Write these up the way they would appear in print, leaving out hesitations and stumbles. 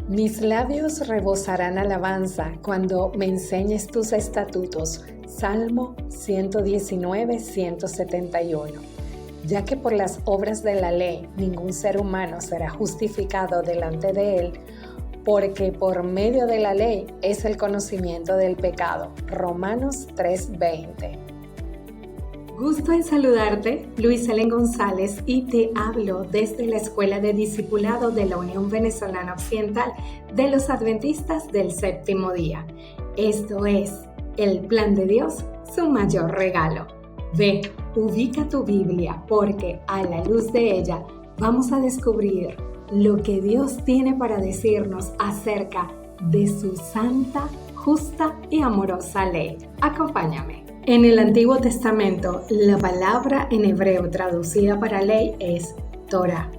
Mis labios rebosarán alabanza cuando me enseñes tus estatutos. Salmo 119, 171. Ya que por las obras de la ley ningún ser humano será justificado delante de él, porque por medio de la ley es el conocimiento del pecado. Romanos 3:20. Gusto en saludarte, Luis Helen González, y te hablo desde la Escuela de Discipulado de la Unión Venezolana Occidental de los Adventistas del Séptimo Día. Esto es el plan de Dios, su mayor regalo. Ve, ubica tu Biblia, porque a la luz de ella vamos a descubrir lo que Dios tiene para decirnos acerca de su santa, justa y amorosa ley. Acompáñame. En el Antiguo Testamento, la palabra en hebreo traducida para ley es Torah.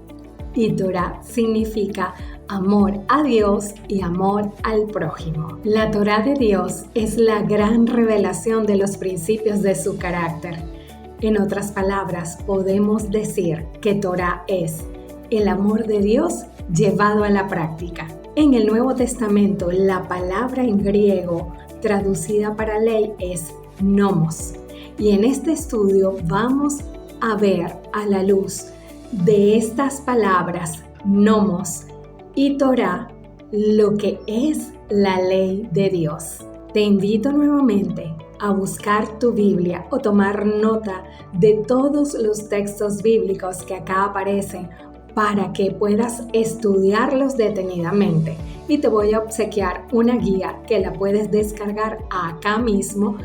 Y Torah significa amor a Dios y amor al prójimo. La Torah de Dios es la gran revelación de los principios de su carácter. En otras palabras, podemos decir que Torah es el amor de Dios llevado a la práctica. En el Nuevo Testamento, la palabra en griego traducida para ley es nomos. Y en este estudio vamos a ver a la luz de estas palabras, nomos y Torah, lo que es la ley de Dios. Te invito nuevamente a buscar tu Biblia o tomar nota de todos los textos bíblicos que acá aparecen para que puedas estudiarlos detenidamente. Y te voy a obsequiar una guía que la puedes descargar acá mismo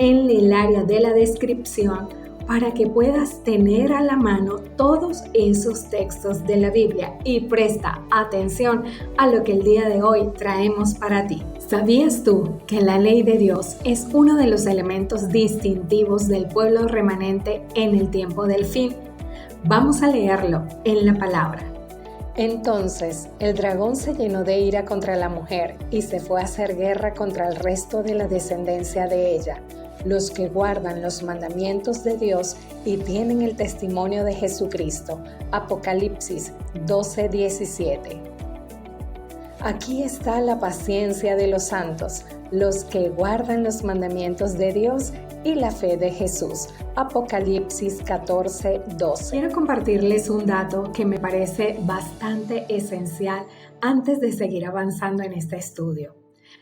en el área de la descripción para que puedas tener a la mano todos esos textos de la Biblia y presta atención a lo que el día de hoy traemos para ti. ¿Sabías tú que la ley de Dios es uno de los elementos distintivos del pueblo remanente en el tiempo del fin? Vamos a leerlo en la palabra. Entonces el dragón se llenó de ira contra la mujer y se fue a hacer guerra contra el resto de la descendencia de ella, los que guardan los mandamientos de Dios y tienen el testimonio de Jesucristo. Apocalipsis 12:17. Aquí está la paciencia de los santos, los que guardan los mandamientos de Dios y la fe de Jesús. Apocalipsis 14:12. Quiero compartirles un dato que me parece bastante esencial antes de seguir avanzando en este estudio.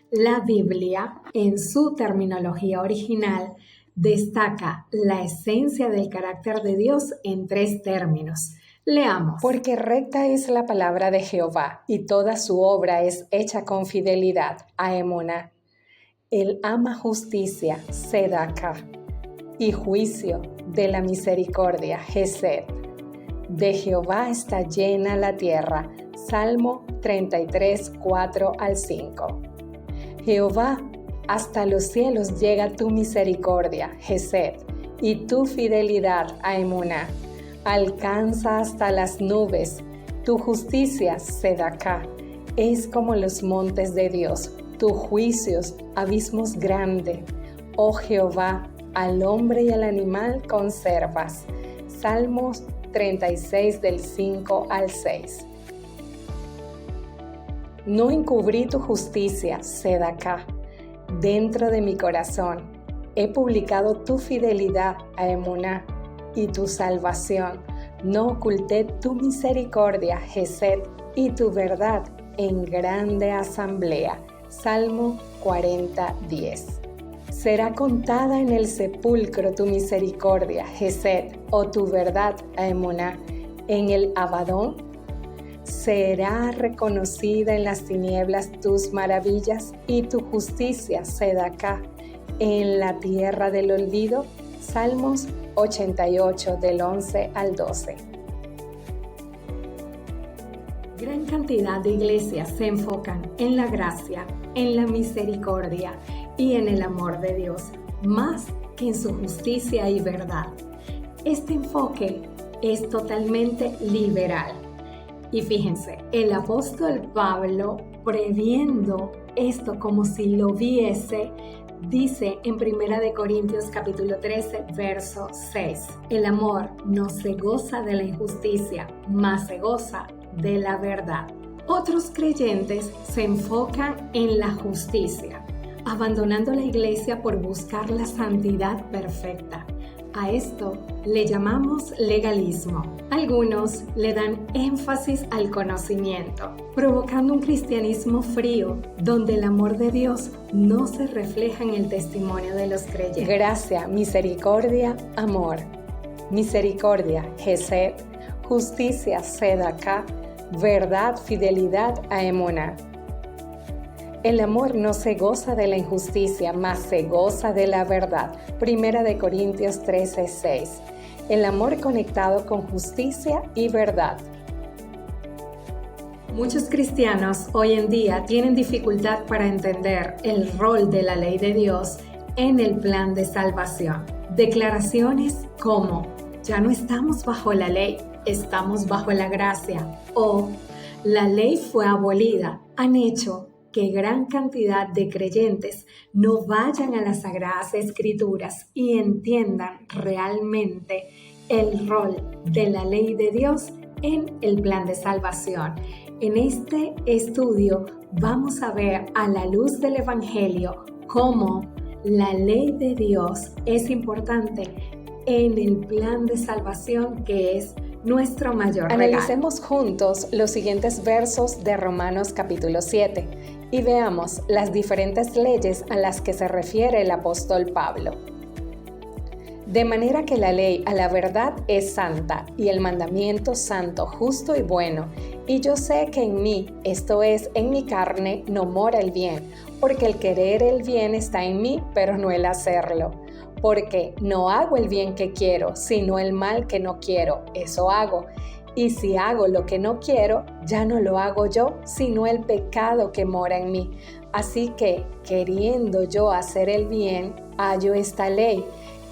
La Biblia, en su terminología original, destaca la esencia del carácter de Dios en 3 términos. Leamos. Porque recta es la palabra de Jehová, y toda su obra es hecha con fidelidad. Emuná. Él ama justicia, Sedaká, y juicio de la misericordia, Hesed. De Jehová está llena la tierra. Salmo 33, 4-5. Jehová, hasta los cielos llega tu misericordia, Hesed, y tu fidelidad, Emuná. Alcanza hasta las nubes. Tu justicia, Sedaká, es como los montes de Dios. Tus juicios, abismos grandes. Oh Jehová, al hombre y al animal conservas. Salmos 36 del 5-6. No encubrí tu justicia, Sedaká, dentro de mi corazón. He publicado tu fidelidad, Emuná, y tu salvación. No oculté tu misericordia, Hesed, y tu verdad en grande asamblea. Salmo 40:10. Será contada en el sepulcro tu misericordia, Hesed, o tu verdad, Emuná, en el Abadón. Será reconocida en las tinieblas tus maravillas y tu justicia, Sedaká, en la tierra del olvido. Salmos 88 del 11-12. Gran cantidad de iglesias se enfocan en la gracia, en la misericordia y en el amor de Dios, más que en su justicia y verdad. Este enfoque es totalmente liberal. Y fíjense, el apóstol Pablo, previendo esto como si lo viese, dice en 1 Corintios capítulo 13, verso 6, el amor no se goza de la injusticia, mas se goza de la verdad. Otros creyentes se enfocan en la justicia, abandonando la iglesia por buscar la santidad perfecta. A esto le llamamos legalismo. Algunos le dan énfasis al conocimiento, provocando un cristianismo frío, donde el amor de Dios no se refleja en el testimonio de los creyentes. Gracia, misericordia, amor. Misericordia, Hesed. Justicia, Sedaká. Verdad, fidelidad, Emuná. El amor no se goza de la injusticia, mas se goza de la verdad. 1 Corintios 13:6. El amor conectado con justicia y verdad. Muchos cristianos hoy en día tienen dificultad para entender el rol de la ley de Dios en el plan de salvación. Declaraciones como, ya no estamos bajo la ley, estamos bajo la gracia, o la ley fue abolida, han hecho que gran cantidad de creyentes no vayan a las Sagradas Escrituras y entiendan realmente el rol de la ley de Dios en el plan de salvación. En este estudio vamos a ver a la luz del Evangelio cómo la ley de Dios es importante en el plan de salvación que es nuestro mayor regalo. Analicemos juntos los siguientes versos de Romanos capítulo 7 y veamos las diferentes leyes a las que se refiere el apóstol Pablo. De manera que la ley a la verdad es santa y el mandamiento santo, justo y bueno. Y yo sé que en mí, esto es, en mi carne, no mora el bien, porque el querer el bien está en mí, pero no el hacerlo. Porque no hago el bien que quiero, sino el mal que no quiero, eso hago. Y si hago lo que no quiero, ya no lo hago yo, sino el pecado que mora en mí. Así que, queriendo yo hacer el bien, hallo esta ley,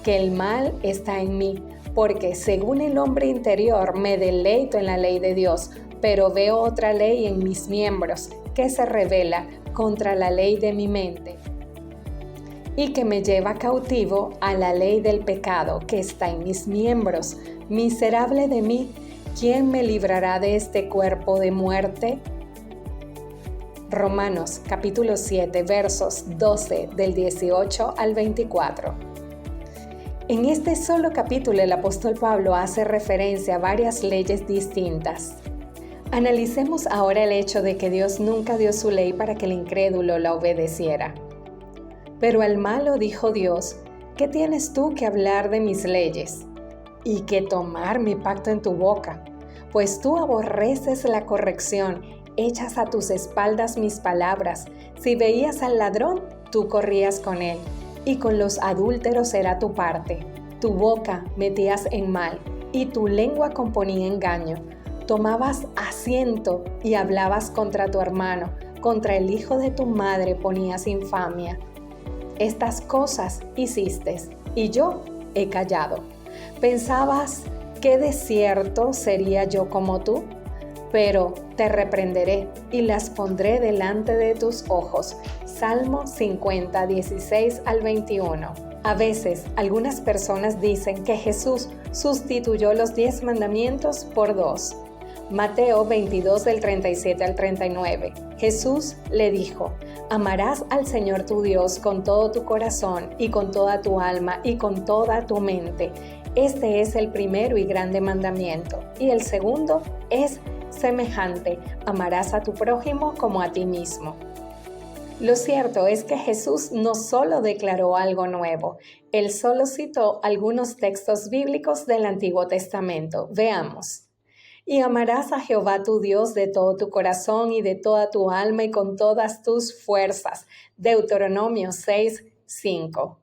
que el mal está en mí, porque según el hombre interior me deleito en la ley de Dios, pero veo otra ley en mis miembros, que se rebela contra la ley de mi mente, y que me lleva cautivo a la ley del pecado que está en mis miembros. Miserable de mí, ¿quién me librará de este cuerpo de muerte? Romanos capítulo 7, versos 12 del 18 al 24. En este solo capítulo el apóstol Pablo hace referencia a varias leyes distintas. Analicemos ahora el hecho de que Dios nunca dio su ley para que el incrédulo la obedeciera. Pero al malo dijo Dios, ¿qué tienes tú que hablar de mis leyes? Y que tomar mi pacto en tu boca, pues tú aborreces la corrección, echas a tus espaldas mis palabras. Si veías al ladrón, tú corrías con él, y con los adúlteros era tu parte. Tu boca metías en mal, y tu lengua componía engaño. Tomabas asiento y hablabas contra tu hermano, contra el hijo de tu madre ponías infamia. Estas cosas hiciste, y yo he callado. ¿Pensabas qué desierto sería yo como tú? Pero te reprenderé y las pondré delante de tus ojos. Salmo 50, 16 al 21. A veces, algunas personas dicen que Jesús sustituyó los 10 mandamientos por 2. Mateo 22 del 37 al 39. Jesús le dijo, amarás al Señor tu Dios con todo tu corazón y con toda tu alma y con toda tu mente. Este es el primero y grande mandamiento. Y el segundo es semejante, amarás a tu prójimo como a ti mismo. Lo cierto es que Jesús no solo declaró algo nuevo, él solo citó algunos textos bíblicos del Antiguo Testamento. Veamos. Y amarás a Jehová tu Dios de todo tu corazón y de toda tu alma y con todas tus fuerzas. Deuteronomio 6, 5.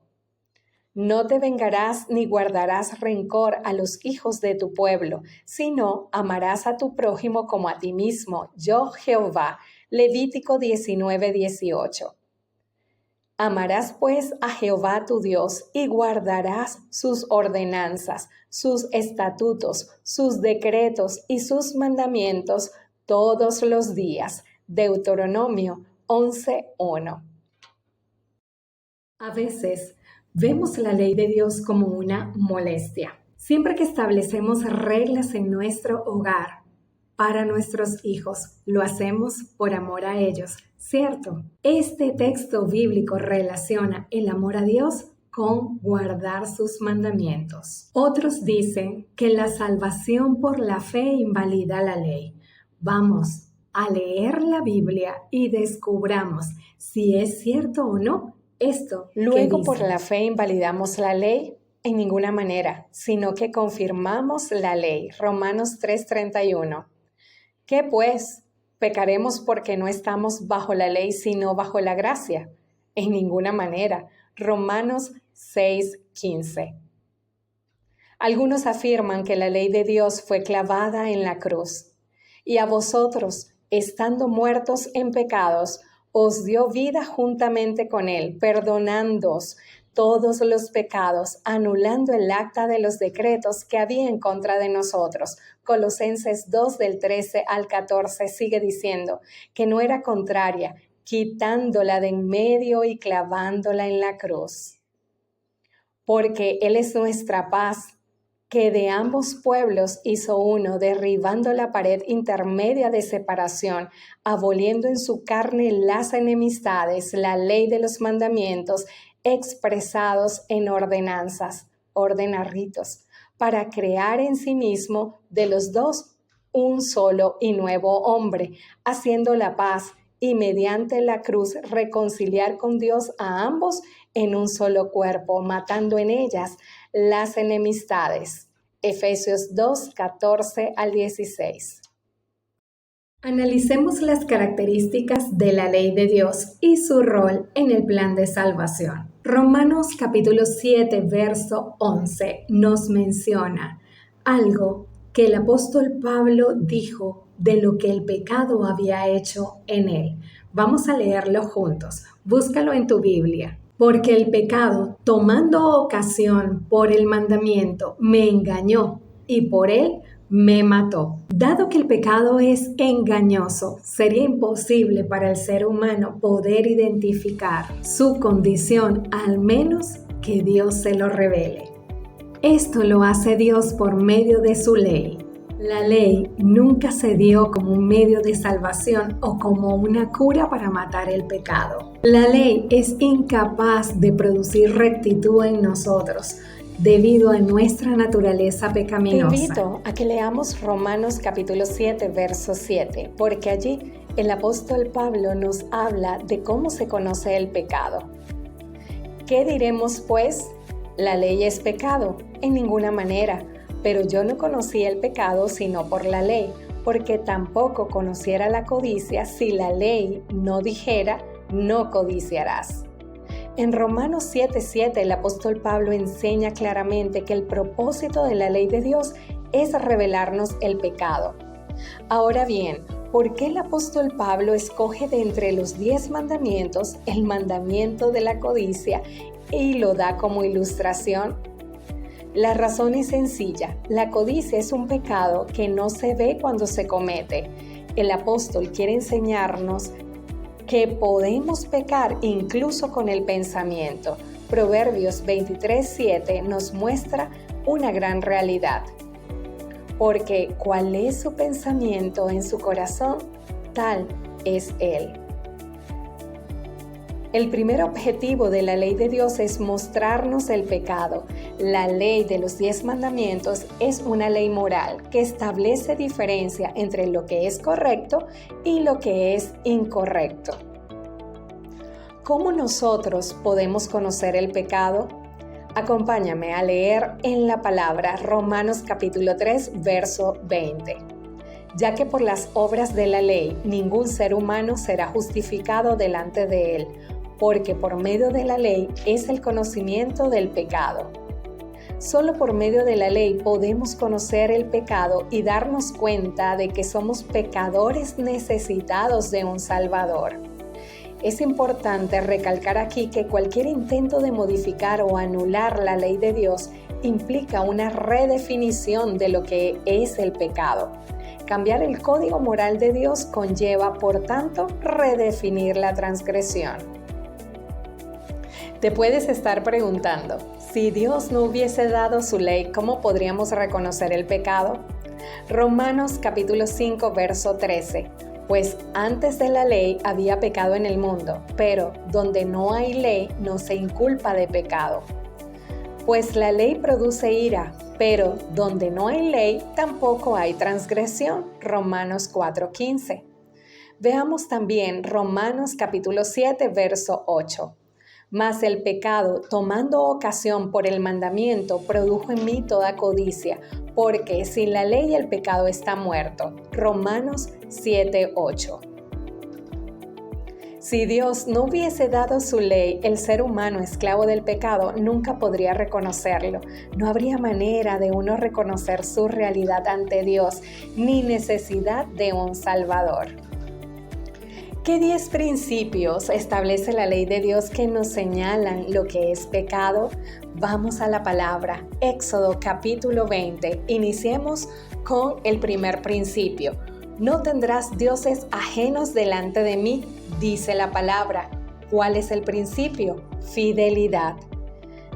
No te vengarás ni guardarás rencor a los hijos de tu pueblo, sino amarás a tu prójimo como a ti mismo. Yo, Jehová. Levítico 19, 18. Amarás pues a Jehová tu Dios y guardarás sus ordenanzas, sus estatutos, sus decretos y sus mandamientos todos los días. Deuteronomio 11:1. A veces vemos la ley de Dios como una molestia. Siempre que establecemos reglas en nuestro hogar, para nuestros hijos. Lo hacemos por amor a ellos, ¿cierto? Este texto bíblico relaciona el amor a Dios con guardar sus mandamientos. Otros dicen que la salvación por la fe invalida la ley. Vamos a leer la Biblia y descubramos si es cierto o no esto. Luego, por la fe invalidamos la ley. En ninguna manera, sino que confirmamos la ley. Romanos 3:31. ¿Qué pues? ¿Pecaremos porque no estamos bajo la ley, sino bajo la gracia? En ninguna manera. Romanos 6:15. Algunos afirman que la ley de Dios fue clavada en la cruz, y a vosotros, estando muertos en pecados, os dio vida juntamente con él, perdonándoos todos los pecados, anulando el acta de los decretos que había en contra de nosotros. Colosenses 2 del 13 al 14 sigue diciendo que no era contraria, quitándola de en medio y clavándola en la cruz. Porque Él es nuestra paz, que de ambos pueblos hizo uno, derribando la pared intermedia de separación, aboliendo en su carne las enemistades, la ley de los mandamientos, expresados en ordenanzas, ritos, para crear en sí mismo de los dos un solo y nuevo hombre, haciendo la paz y mediante la cruz reconciliar con Dios a ambos en un solo cuerpo, matando en ellas las enemistades. Efesios 2, 14 al 16. Analicemos las características de la ley de Dios y su rol en el plan de salvación. Romanos capítulo 7, verso 11 nos menciona algo que el apóstol Pablo dijo de lo que el pecado había hecho en él. Vamos a leerlo juntos. Búscalo en tu Biblia. Porque el pecado, tomando ocasión por el mandamiento, me engañó y por él me mató. Dado que el pecado es engañoso, sería imposible para el ser humano poder identificar su condición, al menos que Dios se lo revele. Esto lo hace Dios por medio de su ley. La ley nunca se dio como un medio de salvación o como una cura para matar el pecado. La ley es incapaz de producir rectitud en nosotros debido a nuestra naturaleza pecaminosa. Te invito a que leamos Romanos capítulo 7, verso 7, porque allí el apóstol Pablo nos habla de cómo se conoce el pecado. ¿Qué diremos pues? ¿La ley es pecado? En ninguna manera. Pero yo no conocía el pecado sino por la ley, porque tampoco conociera la codicia si la ley no dijera, no codiciarás. En Romanos 7:7 el apóstol Pablo enseña claramente que el propósito de la ley de Dios es revelarnos el pecado. Ahora bien, ¿por qué el apóstol Pablo escoge de entre los 10 mandamientos el mandamiento de la codicia y lo da como ilustración? La razón es sencilla. La codicia es un pecado que no se ve cuando se comete. El apóstol quiere enseñarnos que podemos pecar incluso con el pensamiento. Proverbios 23:7 nos muestra una gran realidad. Porque cuál es su pensamiento en su corazón, tal es él. El primer objetivo de la ley de Dios es mostrarnos el pecado. La ley de los 10 mandamientos es una ley moral que establece diferencia entre lo que es correcto y lo que es incorrecto. ¿Cómo nosotros podemos conocer el pecado? Acompáñame a leer en la palabra Romanos capítulo 3, verso 20. Ya que por las obras de la ley ningún ser humano será justificado delante de él, porque por medio de la ley es el conocimiento del pecado. Solo por medio de la ley podemos conocer el pecado y darnos cuenta de que somos pecadores necesitados de un Salvador. Es importante recalcar aquí que cualquier intento de modificar o anular la ley de Dios implica una redefinición de lo que es el pecado. Cambiar el código moral de Dios conlleva, por tanto, redefinir la transgresión. Te puedes estar preguntando, si Dios no hubiese dado su ley, ¿cómo podríamos reconocer el pecado? Romanos capítulo 5, verso 13. Pues antes de la ley había pecado en el mundo, pero donde no hay ley no se inculpa de pecado. Pues la ley produce ira, pero donde no hay ley tampoco hay transgresión. Romanos 4:15. Veamos también Romanos capítulo 7, verso 8. Mas el pecado, tomando ocasión por el mandamiento, produjo en mí toda codicia, porque sin la ley el pecado está muerto. Romanos 7:8. Si Dios no hubiese dado su ley, el ser humano esclavo del pecado nunca podría reconocerlo. No habría manera de uno reconocer su realidad ante Dios, ni necesidad de un Salvador. ¿Qué 10 principios establece la ley de Dios que nos señalan lo que es pecado? Vamos a la palabra. Éxodo capítulo 20. Iniciemos con el primer principio. No tendrás dioses ajenos delante de mí, dice la palabra. ¿Cuál es el principio? Fidelidad.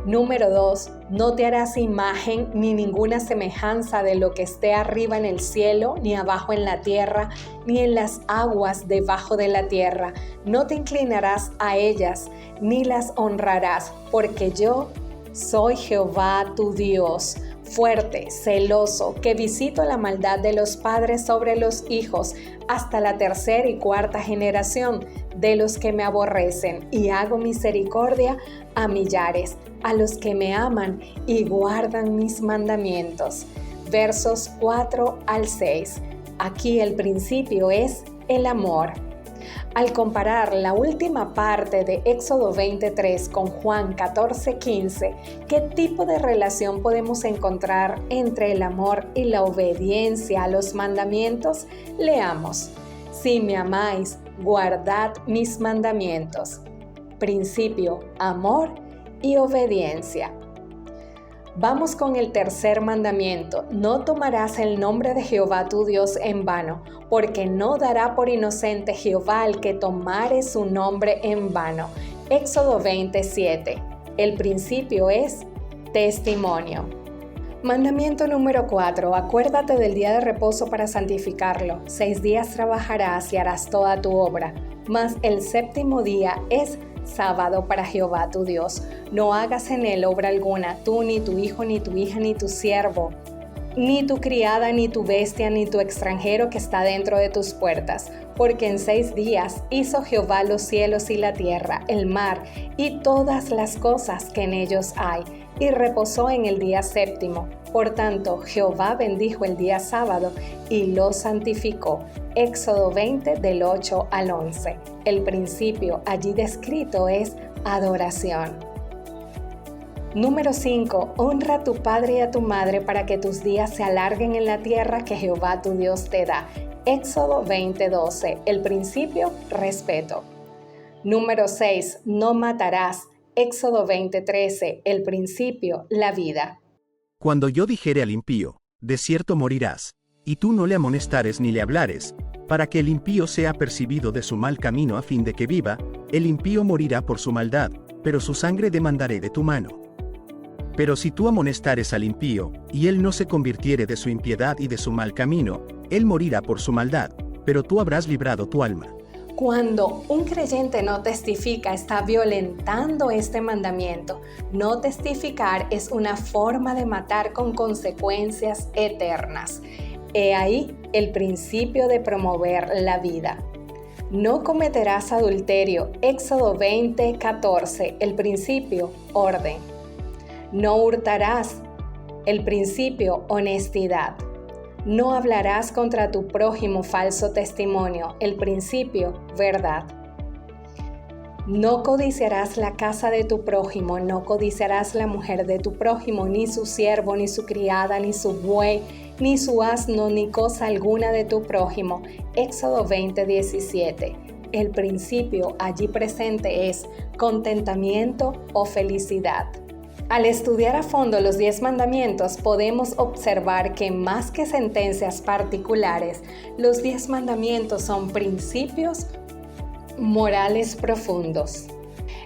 Número 2. No te harás imagen ni ninguna semejanza de lo que esté arriba en el cielo, ni abajo en la tierra, ni en las aguas debajo de la tierra. No te inclinarás a ellas, ni las honrarás, porque yo soy Jehová tu Dios, fuerte, celoso, que visito la maldad de los padres sobre los hijos, hasta la tercera y cuarta generación de los que me aborrecen, y hago misericordia a millares, a los que me aman y guardan mis mandamientos. Versos 4 al 6. Aquí el principio es el amor. Al comparar la última parte de Éxodo 23 con Juan 14:15, ¿qué tipo de relación podemos encontrar entre el amor y la obediencia a los mandamientos? Leamos. Si me amáis, guardad mis mandamientos. Principio, amor y obediencia. Vamos con el tercer mandamiento. No tomarás el nombre de Jehová tu Dios en vano, porque no dará por inocente Jehová al que tomare su nombre en vano. Éxodo 27. El principio es testimonio. Mandamiento número 4. Acuérdate del día de reposo para santificarlo. 6 días trabajarás y harás toda tu obra, mas el séptimo día es sábado para Jehová tu Dios. No hagas en él obra alguna, tú, ni tu hijo, ni tu hija, ni tu siervo, ni tu criada, ni tu bestia, ni tu extranjero que está dentro de tus puertas. Porque en 6 días hizo Jehová los cielos y la tierra, el mar, y todas las cosas que en ellos hay, y reposó en el día séptimo. Por tanto, Jehová bendijo el día sábado y lo santificó. Éxodo 20 del 8 al 11. El principio allí descrito es adoración. Número 5. Honra a tu padre y a tu madre para que tus días se alarguen en la tierra que Jehová tu Dios te da. Éxodo 20:12. El principio, respeto. Número 6. No matarás. Éxodo 20:13. El principio, la vida. Cuando yo dijere al impío, de cierto morirás, y tú no le amonestares ni le hablares, para que el impío sea percibido de su mal camino a fin de que viva, el impío morirá por su maldad, pero su sangre demandaré de tu mano. Pero si tú amonestares al impío, y él no se convirtiere de su impiedad y de su mal camino, él morirá por su maldad, pero tú habrás librado tu alma. Cuando un creyente no testifica, está violentando este mandamiento. No testificar es una forma de matar con consecuencias eternas. He ahí el principio de promover la vida. No cometerás adulterio. Éxodo 20:14. El principio, orden. No hurtarás. El principio, honestidad. No hablarás contra tu prójimo falso testimonio. El principio, verdad. No codiciarás la casa de tu prójimo, no codiciarás la mujer de tu prójimo, ni su siervo, ni su criada, ni su buey, ni su asno, ni cosa alguna de tu prójimo. Éxodo 20:17. El principio allí presente es contentamiento o felicidad. Al estudiar a fondo los 10 mandamientos, podemos observar que más que sentencias particulares, los 10 mandamientos son principios morales profundos.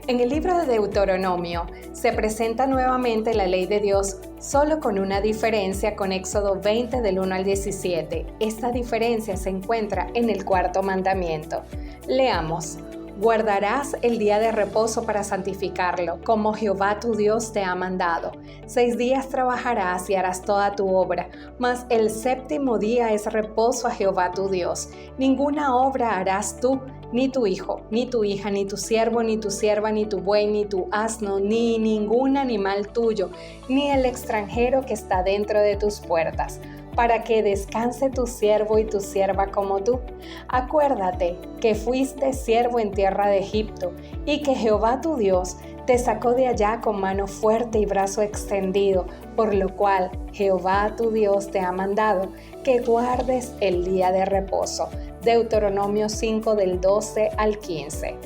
En el libro de Deuteronomio se presenta nuevamente la ley de Dios, solo con una diferencia con Éxodo 20 del 1 al 17. Esta diferencia se encuentra en el cuarto mandamiento. Leamos. Guardarás el día de reposo para santificarlo, como Jehová tu Dios te ha mandado. 6 días trabajarás y harás toda tu obra, mas el séptimo día es reposo a Jehová tu Dios. Ninguna obra harás tú, ni tu hijo, ni tu hija, ni tu siervo, ni tu sierva, ni tu buey, ni tu asno, ni ningún animal tuyo, ni el extranjero que está dentro de tus puertas, para que descanse tu siervo y tu sierva como tú. Acuérdate que fuiste siervo en tierra de Egipto, y que Jehová tu Dios te sacó de allá con mano fuerte y brazo extendido, por lo cual Jehová tu Dios te ha mandado que guardes el día de reposo. Deuteronomio 5 del 12 al 15.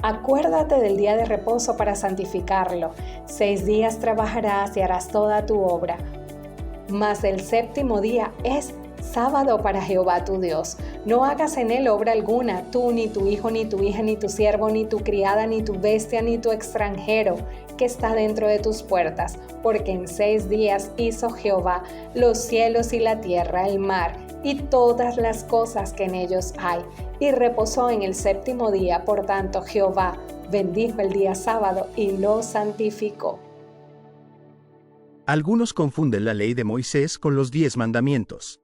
Acuérdate del día de reposo para santificarlo. 6 días trabajarás y harás toda tu obra. Mas el séptimo día es sábado para Jehová tu Dios. No hagas en él obra alguna, tú, ni tu hijo, ni tu hija, ni tu siervo, ni tu criada, ni tu bestia, ni tu extranjero que está dentro de tus puertas, porque en 6 días hizo Jehová los cielos y la tierra, el mar, y todas las cosas que en ellos hay, y reposó en el séptimo día. Por tanto, Jehová bendijo el día sábado y lo santificó. Algunos confunden la ley de Moisés con los 10 mandamientos.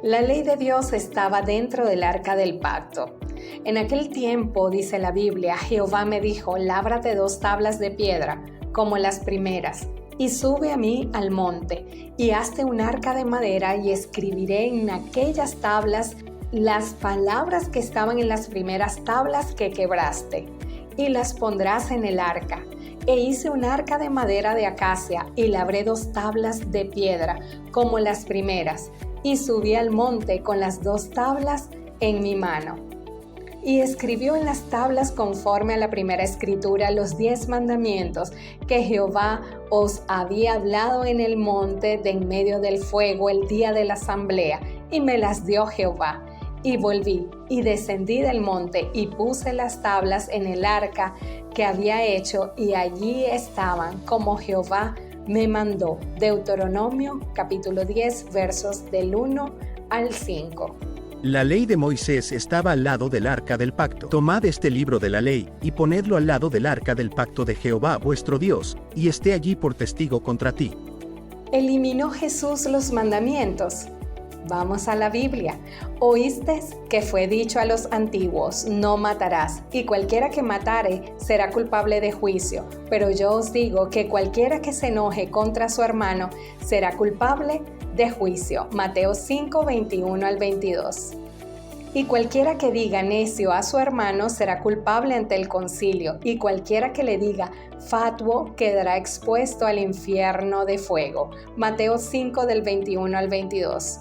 La ley de Dios estaba dentro del arca del pacto. En aquel tiempo, dice la Biblia, Jehová me dijo, lábrate 2 tablas de piedra, como las primeras, y sube a mí al monte, y hazte un arca de madera, y escribiré en aquellas tablas las palabras que estaban en las primeras tablas que quebraste, y las pondrás en el arca. E hice un arca de madera de acacia, y labré 2 tablas de piedra, como las primeras, y subí al monte con las 2 tablas en mi mano. Y escribió en las tablas conforme a la primera escritura los 10 mandamientos que Jehová os había hablado en el monte de en medio del fuego el día de la asamblea, y me las dio Jehová. Y volví y descendí del monte y puse las tablas en el arca que había hecho, y allí estaban como Jehová me mandó. Deuteronomio capítulo 10 versos del 1 al 5. La ley de Moisés estaba al lado del arca del pacto. Tomad este libro de la ley, y ponedlo al lado del arca del pacto de Jehová vuestro Dios, y esté allí por testigo contra ti. ¿Eliminó Jesús los mandamientos? Vamos a la Biblia. Oíste que fue dicho a los antiguos, no matarás, y cualquiera que matare será culpable de juicio. Pero yo os digo que cualquiera que se enoje contra su hermano será culpable de juicio. Mateo 5, 21 al 22. Y cualquiera que diga necio a su hermano será culpable ante el concilio, y cualquiera que le diga fatuo quedará expuesto al infierno de fuego. Mateo 5 del 21 al 22.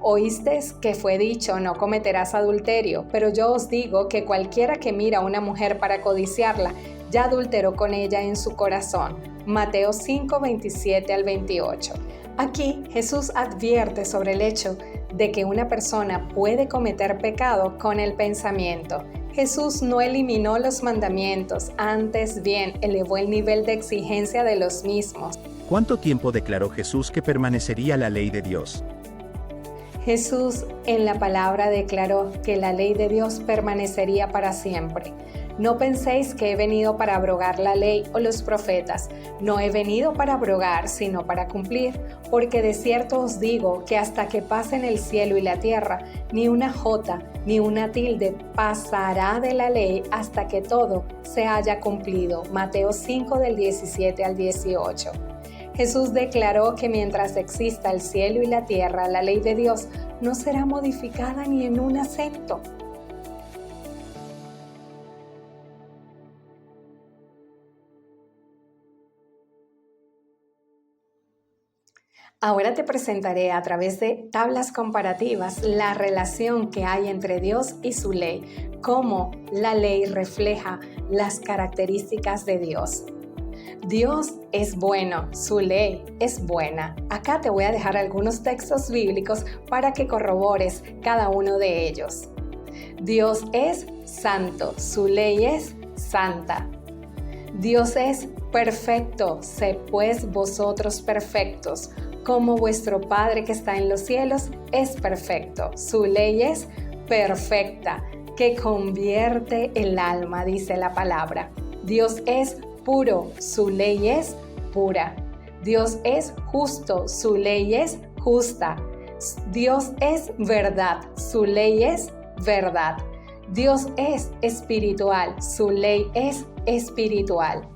Oíste que fue dicho, no cometerás adulterio, pero yo os digo que cualquiera que mira a una mujer para codiciarla, ya adulteró con ella en su corazón. Mateo 5, 27 al 28. Aquí Jesús advierte sobre el hecho de que una persona puede cometer pecado con el pensamiento. Jesús no eliminó los mandamientos, antes bien elevó el nivel de exigencia de los mismos. ¿Cuánto tiempo declaró Jesús que permanecería la ley de Dios? Jesús en la palabra declaró que la ley de Dios permanecería para siempre. No penséis que he venido para abrogar la ley o los profetas. No he venido para abrogar, sino para cumplir. Porque de cierto os digo que hasta que pasen el cielo y la tierra, ni una jota ni una tilde pasará de la ley hasta que todo se haya cumplido. Mateo 5 del 17 al 18. Jesús declaró que mientras exista el cielo y la tierra, la ley de Dios no será modificada ni en un acento. Ahora te presentaré a través de tablas comparativas la relación que hay entre Dios y su ley, cómo la ley refleja las características de Dios. Dios es bueno, su ley es buena. Acá te voy a dejar algunos textos bíblicos para que corrobores cada uno de ellos. Dios es santo, su ley es santa. Dios es perfecto, sed pues vosotros perfectos, como vuestro Padre que está en los cielos es perfecto. Su ley es perfecta, que convierte el alma, dice la palabra. Dios es puro, su ley es pura. Dios es justo, su ley es justa. Dios es verdad, su ley es verdad. Dios es espiritual, su ley es espiritual.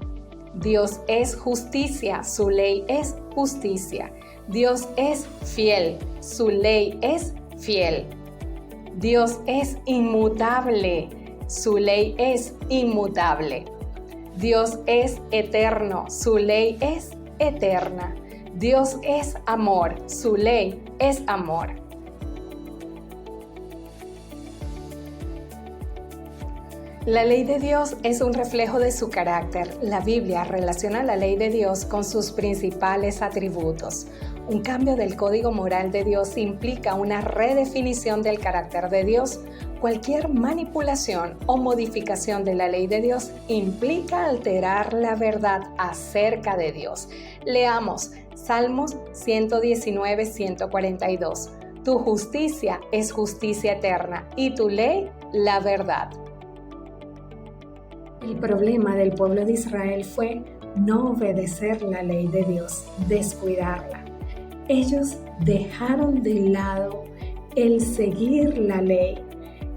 Dios es justicia, su ley es justicia. Dios es fiel, su ley es fiel. Dios es inmutable, su ley es inmutable. Dios es eterno, su ley es eterna. Dios es amor, su ley es amor. La ley de Dios es un reflejo de su carácter. La Biblia relaciona la ley de Dios con sus principales atributos. Un cambio del código moral de Dios implica una redefinición del carácter de Dios. Cualquier manipulación o modificación de la ley de Dios implica alterar la verdad acerca de Dios. Leamos Salmos 119, 142. Tu justicia es justicia eterna y tu ley la verdad. El problema del pueblo de Israel fue no obedecer la ley de Dios, descuidarla. Ellos dejaron de lado el seguir la ley,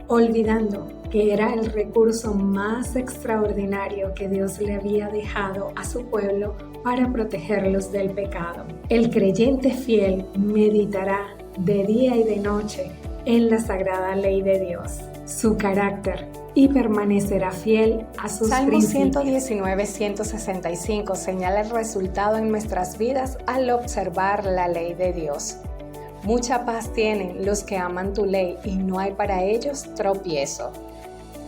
olvidando que era el recurso más extraordinario que Dios le había dejado a su pueblo para protegerlos del pecado. El creyente fiel meditará de día y de noche en la sagrada ley de Dios, su carácter, y permanecerá fiel a sus Salmo principios. 119, 165 señala el resultado en nuestras vidas al observar la ley de Dios. Mucha paz tienen los que aman tu ley y no hay para ellos tropiezo.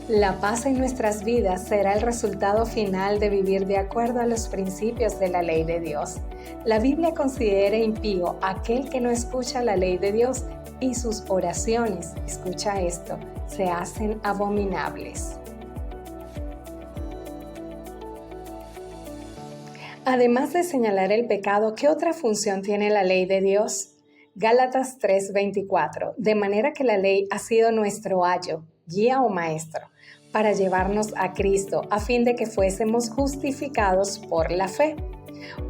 La paz en nuestras vidas será el resultado final de vivir de acuerdo a los principios de la ley de Dios. La Biblia considera impío aquel que no escucha la ley de Dios y sus oraciones, escucha esto, se hacen abominables. Además de señalar el pecado, ¿qué otra función tiene la ley de Dios? Gálatas 3:24, de manera que la ley ha sido nuestro ayo, guía o maestro, para llevarnos a Cristo, a fin de que fuésemos justificados por la fe.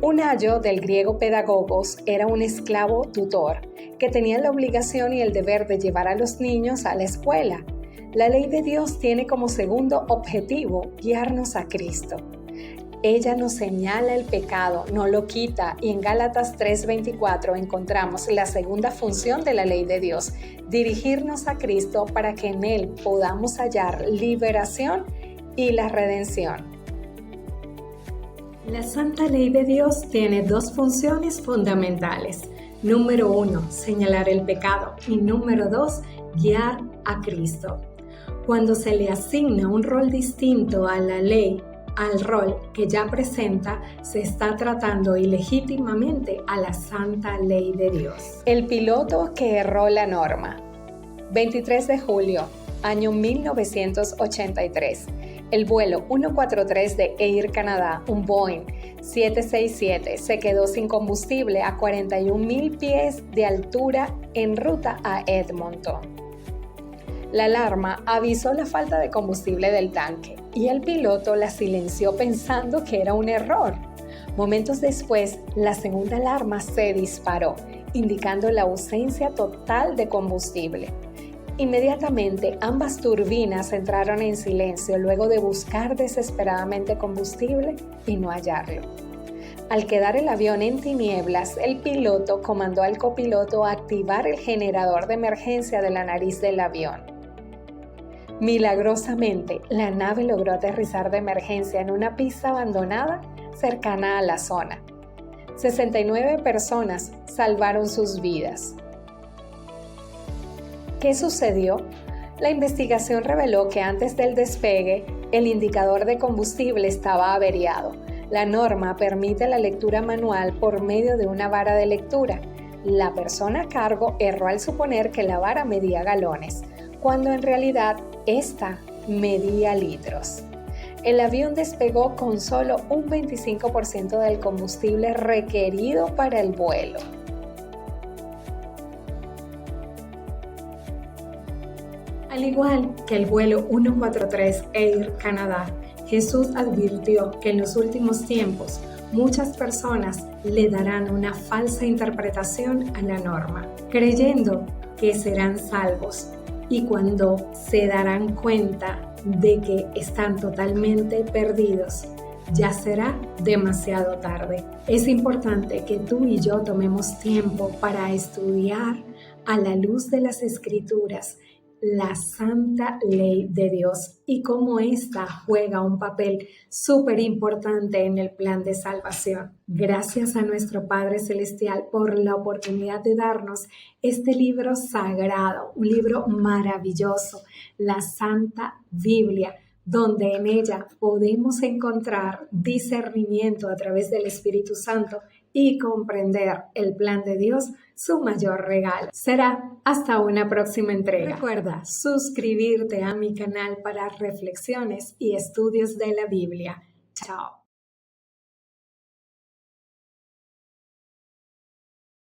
Un ayo, del griego pedagogos, era un esclavo tutor que tenía la obligación y el deber de llevar a los niños a la escuela. La ley de Dios tiene como segundo objetivo guiarnos a Cristo. Ella nos señala el pecado, no lo quita, y en Gálatas 3:24 encontramos la segunda función de la ley de Dios, dirigirnos a Cristo para que en Él podamos hallar liberación y la redención. La Santa Ley de Dios tiene dos funciones fundamentales. Número 1, señalar el pecado, y número 2, guiar a Cristo. Cuando se le asigna un rol distinto a la ley, al rol que ya presenta, se está tratando ilegítimamente a la Santa Ley de Dios. El piloto que erró la norma. 23 de julio, año 1983. El vuelo 143 de Air Canada, un Boeing 767, se quedó sin combustible a 41,000 pies de altura en ruta a Edmonton. La alarma avisó la falta de combustible del tanque y el piloto la silenció pensando que era un error. Momentos después, la segunda alarma se disparó, indicando la ausencia total de combustible. Inmediatamente, ambas turbinas entraron en silencio luego de buscar desesperadamente combustible y no hallarlo. Al quedar el avión en tinieblas, el piloto comandó al copiloto a activar el generador de emergencia de la nariz del avión. Milagrosamente, la nave logró aterrizar de emergencia en una pista abandonada cercana a la zona. 69 personas salvaron sus vidas. ¿Qué sucedió? La investigación reveló que antes del despegue, el indicador de combustible estaba averiado. La norma permite la lectura manual por medio de una vara de lectura. La persona a cargo erró al suponer que la vara medía galones, cuando en realidad esta medía litros. El avión despegó con solo un 25% del combustible requerido para el vuelo. Al igual que el vuelo 143 Air Canada, Jesús advirtió que en los últimos tiempos muchas personas le darán una falsa interpretación a la norma, creyendo que serán salvos, y cuando se darán cuenta de que están totalmente perdidos, ya será demasiado tarde. Es importante que tú y yo tomemos tiempo para estudiar a la luz de las Escrituras la santa ley de Dios y cómo ésta juega un papel súper importante en el plan de salvación. Gracias a nuestro Padre Celestial por la oportunidad de darnos este libro sagrado, un libro maravilloso, la Santa Biblia, donde en ella podemos encontrar discernimiento a través del Espíritu Santo y comprender el plan de Dios, su mayor regalo. Será hasta una próxima entrega. Recuerda suscribirte a mi canal para reflexiones y estudios de la Biblia. Chao.